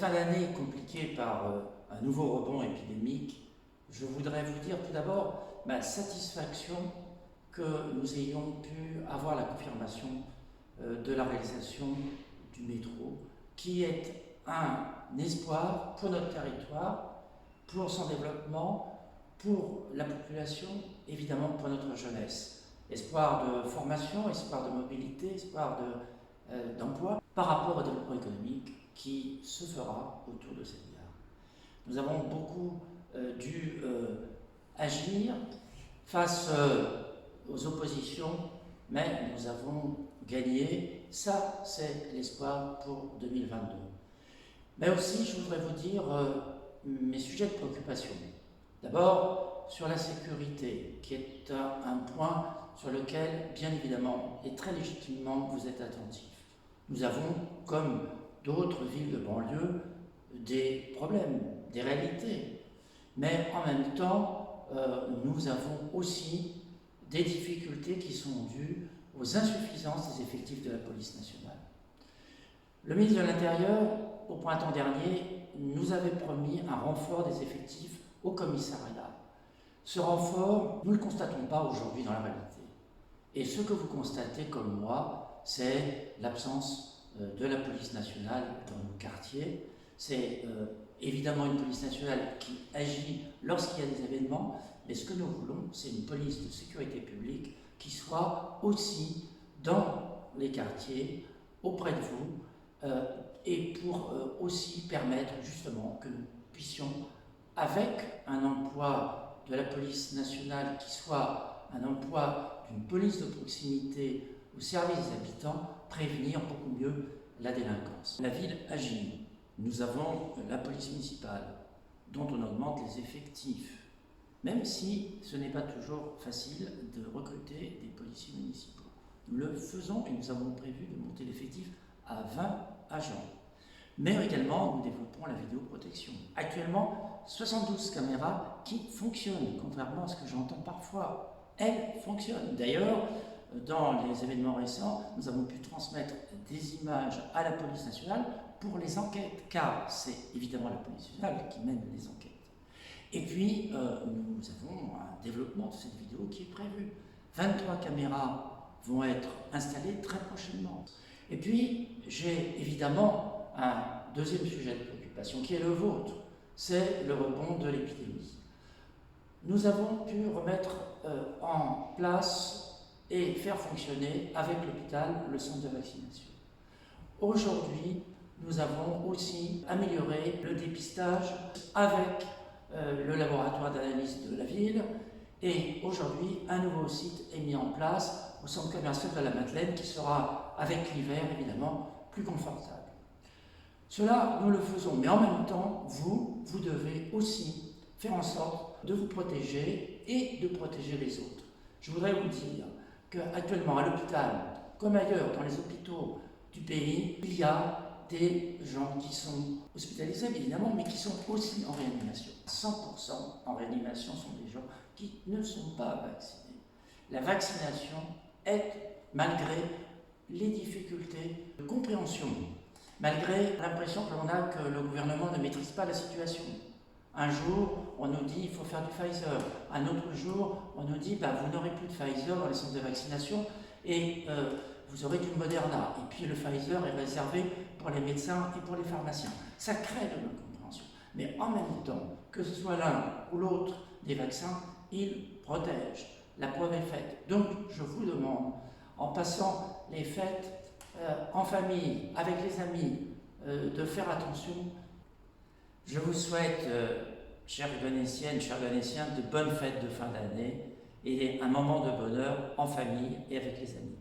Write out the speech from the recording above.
fin d'année compliquée par un nouveau rebond épidémique, je voudrais vous dire tout d'abord ma satisfaction que nous ayons pu avoir la confirmation de la réalisation du métro, qui est un espoir pour notre territoire, pour son développement, pour la population, évidemment pour notre jeunesse. Espoir de formation, espoir de mobilité, espoir d'emploi, par rapport au développement économique qui se fera autour de cette gare. Nous avons beaucoup dû agir face aux oppositions, mais nous avons gagné. Ça, c'est l'espoir pour 2022. Mais aussi, je voudrais vous dire mes sujets de préoccupation. D'abord, sur la sécurité, qui est un point sur lequel, bien évidemment, et très légitimement, vous êtes attentifs. Nous avons, comme d'autres villes de banlieue, des problèmes, des réalités. Mais en même temps, nous avons aussi des difficultés qui sont dues aux insuffisances des effectifs de la police nationale. Le ministre de l'Intérieur, au printemps dernier, nous avait promis un renfort des effectifs au commissariat. Ce renfort, nous ne le constatons pas aujourd'hui dans la réalité. Et ce que vous constatez comme moi, c'est l'absence de la police nationale dans nos quartiers. C'est évidemment une police nationale qui agit lorsqu'il y a des événements, mais ce que nous voulons, c'est une police de sécurité publique qui soit aussi dans les quartiers, auprès de vous, et pour aussi permettre justement que nous puissions, avec un emploi de la police nationale qui soit un emploi d'une police de proximité au service des habitants, prévenir beaucoup mieux la délinquance. La ville agit. Nous avons la police municipale, dont on augmente les effectifs, même si ce n'est pas toujours facile de recruter des policiers municipaux. Nous le faisons et nous avons prévu de monter l'effectif à 20 agents. Mais également, nous développons la vidéoprotection. Actuellement, 72 caméras qui fonctionnent, contrairement à ce que j'entends parfois. Elles fonctionnent. D'ailleurs, dans les événements récents, nous avons pu transmettre des images à la police nationale pour les enquêtes, car c'est évidemment la police nationale qui mène les enquêtes. Et puis, nous avons un développement de cette vidéo qui est prévu. 23 caméras vont être installées très prochainement. Et puis, j'ai évidemment un deuxième sujet de préoccupation qui est le vôtre, c'est le rebond de l'épidémie. Nous avons pu remettre en place et faire fonctionner avec l'hôpital le centre de vaccination. Aujourd'hui, nous avons aussi amélioré le dépistage avec le laboratoire d'analyse de la ville, et aujourd'hui, un nouveau site est mis en place au centre commercial de la Madeleine qui sera, avec l'hiver évidemment, plus confortable. Cela, nous le faisons, mais en même temps, vous devez aussi faire en sorte de vous protéger et de protéger les autres. Je voudrais vous dire qu'actuellement, à l'hôpital, comme ailleurs dans les hôpitaux du pays, il y a des gens qui sont hospitalisés, évidemment, mais qui sont aussi en réanimation. 100% en réanimation sont des gens qui ne sont pas vaccinés. La vaccination est, malgré les difficultés de compréhension, malgré l'impression que l'on a que le gouvernement ne maîtrise pas la situation. Un jour, on nous dit qu'il faut faire du Pfizer. Un autre jour, on nous dit vous n'aurez plus de Pfizer dans les centres de vaccination et vous aurez du Moderna. Et puis le Pfizer est réservé pour les médecins et pour les pharmaciens. Ça crée de l'incompréhension. Mais en même temps, que ce soit l'un ou l'autre des vaccins, ils protègent. La preuve est faite. Donc, je vous demande, en passant les fêtes en famille, avec les amis, de faire attention. Je vous souhaite, chères Guyanéciennes, chers Guyanéciens, de bonnes fêtes de fin d'année et un moment de bonheur en famille et avec les amis.